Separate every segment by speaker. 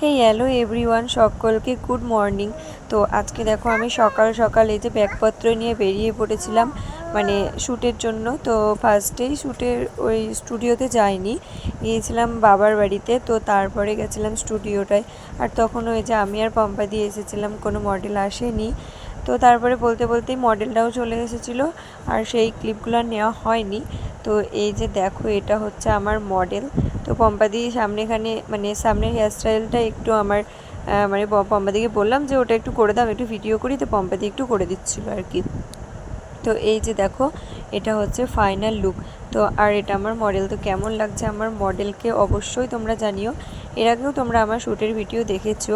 Speaker 1: Hey hello everyone, সকলকে good morning. তো আজকে দেখো আমি সকাল সকাল এই যে ব্যাগপত্র নিয়ে বেরিয়ে পড়েছিলাম মানে শ্যুটের জন্য। তো ফার্স্টেই শ্যুটের ওই স্টুডিওতে যাইনি, গিয়েছিলাম বাবার বাড়িতে। তো তারপরে গেছিলাম স্টুডিওটায়। আর তখন ওই যে আমি আর পম্পা দিয়ে এসেছিলাম, কোনো মডেল আসেনি। তো তারপরে বলতে বলতেই মডেলটাও চলে এসেছিলো, আর সেই ক্লিপগুলো নেওয়া হয়নি। তো এই যে দেখো, এটা হচ্ছে আমার মডেল। তো পম্পাদি সামনেখানে মানে সামনের হেয়ার স্টাইলটা একটু আমার মানে পম্পাদিকে বললাম যে ওটা একটু করে দাও, একটু ভিডিও করি। তো পম্পাদি একটু করে দিচ্ছিলো আর কি। তো এই যে দেখো, এটা হচ্ছে ফাইনাল লুক। তো আর এটা আমার মডেল। তো কেমন লাগছে আমার মডেলকে অবশ্যই তোমরা জানিও। এর আগেও তোমরা আমার শ্যুটের ভিডিও দেখেছো,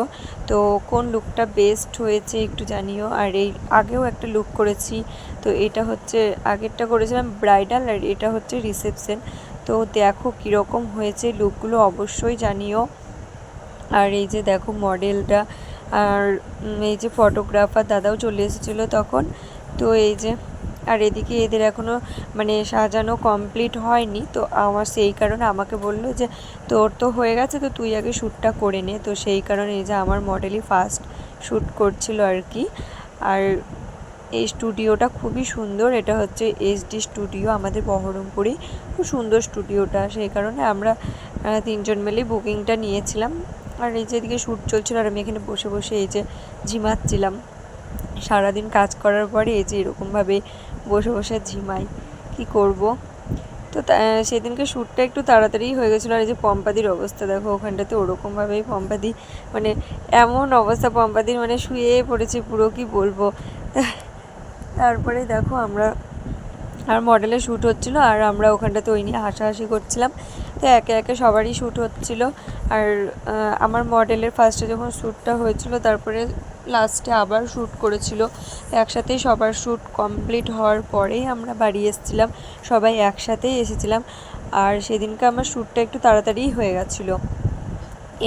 Speaker 1: তো কোন লুকটা বেস্ট হয়েছে একটু জানিও। আর এই আগেও একটা লুক করেছি, তো এটা হচ্ছে আগেরটা করেছিলাম ব্রাইডাল, আর এটা হচ্ছে রিসেপশন। তো দেখো কীরকম হয়েছে লুকগুলো অবশ্যই জানিও। আর এই যে দেখো মডেলটা, আর এই যে ফটোগ্রাফার দাদাও চলে এসেছিলো তখন। তো এই যে, আর এদিকে এদের এখনও মানে সাজানো কমপ্লিট হয়নি। তো আমার সেই কারণে আমাকে বললো যে তোর তো হয়ে গেছে, তো তুই আগে শ্যুটটা করে নে। তো সেই কারণে এই যে আমার মডেলই ফার্স্ট শ্যুট করছিল আর কি। আর এই স্টুডিওটা খুবই সুন্দর, এটা হচ্ছে এইচডি স্টুডিও আমাদের বহরমপুরে। খুব সুন্দর স্টুডিওটা, সেই কারণে আমরা তিনজন মিলেই বুকিংটা নিয়েছিলাম। আর এই যে এদিকে শ্যুট চলছিল, আর আমি এখানে বসে বসে এই যে ঝিমাচ্ছিলাম। সারাদিন কাজ করার পরে এই যে এরকমভাবে বসে বসে ঝিমাই, কি করব। তো সেদিনকে শ্যুটটা একটু তাড়াতাড়ি হয়ে গেছিলো। আর এই যে পম্পাদির অবস্থা দেখো, ওখানটাতে ওরকমভাবেই পম্পাদি মানে এমন অবস্থা পম্পাদির, মানে শুয়ে পড়েছে পুরো, কি বলবো। তারপরে দেখো আমরা আর মডেলের শ্যুট হচ্ছিলো, আর আমরা ওখানটাতে ওই নিয়ে হাসাহাসি করছিলাম। তো একে একে সবারই শ্যুট হচ্ছিলো। আর আমার মডেলের ফার্স্টে যখন শ্যুটটা হয়েছিল, তারপরে লাস্টে আবার শ্যুট করেছিল। একসাথেই সবার শ্যুট কমপ্লিট হওয়ার পরেই আমরা বাড়ি এসেছিলাম, সবাই একসাথেই এসেছিলাম। আর সেদিনকে আমার শ্যুটটা একটু তাড়াতাড়িই হয়ে গেছিলো।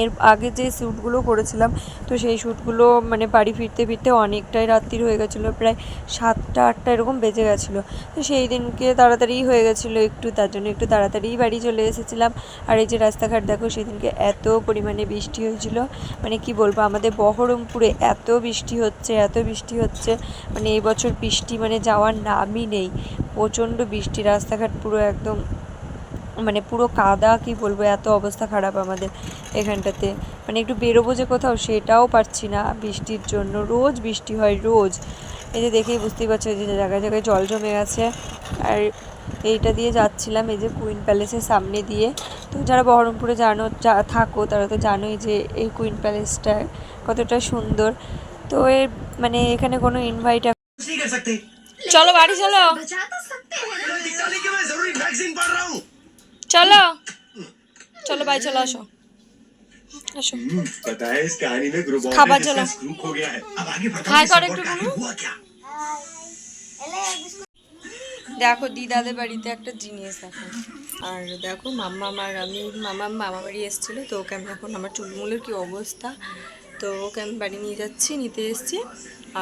Speaker 1: এর আগে যে শ্যুটগুলো করেছিলাম, তো সেই শ্যুটগুলো মানে বাড়ি ফিরতে ফিরতে অনেকটাই রাত্রির হয়ে গেছিলো, প্রায় 7টা-8টা এরকম বেজে গেছিলো। তো সেই দিনকে তাড়াতাড়ি হয়ে গেছিলো একটু, তার জন্য একটু তাড়াতাড়িই বাড়ি চলে এসেছিলাম। আর এই যে রাস্তাঘাট দেখো, সেদিনকে এত পরিমাণে বৃষ্টি হয়েছিল, মানে কি বলবো, আমাদের বহরমপুরে এত বৃষ্টি হচ্ছে মানে এই বছর বৃষ্টি মানে যাওয়ার নামই নেই। প্রচণ্ড বৃষ্টি, রাস্তাঘাট পুরো একদম মানে পুরো কাদা, কি বলবো, এত অবস্থা খারাপ আমাদের এখানটাতে। মানে একটু বেরোবো যে কোথাও, সেটাও পারছি না বৃষ্টির জন্য। রোজ বৃষ্টি হয়, রোজ। এই যে দেখেই বুঝতেই পারছো যে জায়গায় জায়গায় জল জমে গেছে। আর এইটা দিয়ে যাচ্ছিলাম এই যে কুইন প্যালেসের সামনে দিয়ে। তো যারা বহরমপুরে থাকো তারা তো জানোই যে এই কুইন প্যালেসটা কতটা সুন্দর। তো এর মানে এখানে কোনো ইনভাইট, চলো বাড়ি চলো, চলো চলো ভাই, চলো আসো আসো, খাবার চলো, হাই করো একটু। দেখো দিদাদের বাড়িতে একটা জিনিস দেখো। আর দেখো মাম্মা আর আমি, মামা বাড়ি এসেছিলো, তো ওকে আমি এখন আমার চুলমুলের কি অবস্থা, তো ওকে আমি বাড়ি নিতে এসেছি।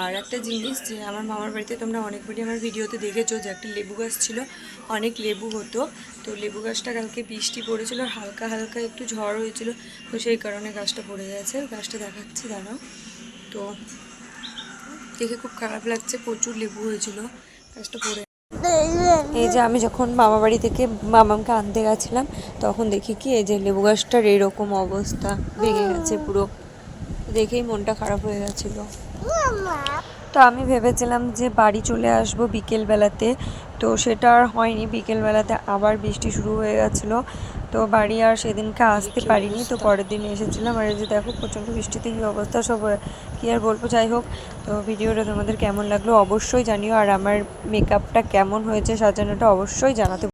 Speaker 1: আর একটা জিনিস, যে আমার মামার বাড়িতে তোমরা অনেকবারই আমার ভিডিওতে দেখেছো যে একটা লেবু গাছ ছিল, অনেক লেবু হতো। তো লেবু গাছটা কালকে বৃষ্টি পড়েছিল, হালকা হালকা একটু ঝড় হয়েছিল, তো সেই কারণে গাছটা পড়ে গেছে। গাছটা দেখাচ্ছি দাঁড়াও। তো দেখে খুব খারাপ লাগছে, প্রচুর লেবু হয়েছিল, গাছটা পড়ে। এই যে আমি যখন মামা বাড়ি থেকে মামাকে আনতে গেছিলাম, তখন দেখি কি এই যে লেবু গাছটার এরকম অবস্থা, ভেঙে গেছে পুরো। দেখেই মনটা খারাপ হয়ে গেছিলো। তো আমি ভেবেছিলাম যে বাড়ি চলে আসবো বিকেলবেলাতে, তো সেটা আর হয়নি। বিকেলবেলাতে আবার বৃষ্টি শুরু হয়ে গেছিলো, তো বাড়ি আর সেদিনকে আসতে পারিনি। তো পরের দিন এসেছিলাম। আর এই যে দেখো প্রচণ্ড বৃষ্টিতে কী অবস্থা, সব কী আর বলবো। যাই হোক, তো ভিডিওটা তোমাদের কেমন লাগলো অবশ্যই জানিও। আর আমার মেকআপটা কেমন হয়েছে, সাজানোটা অবশ্যই জানাতে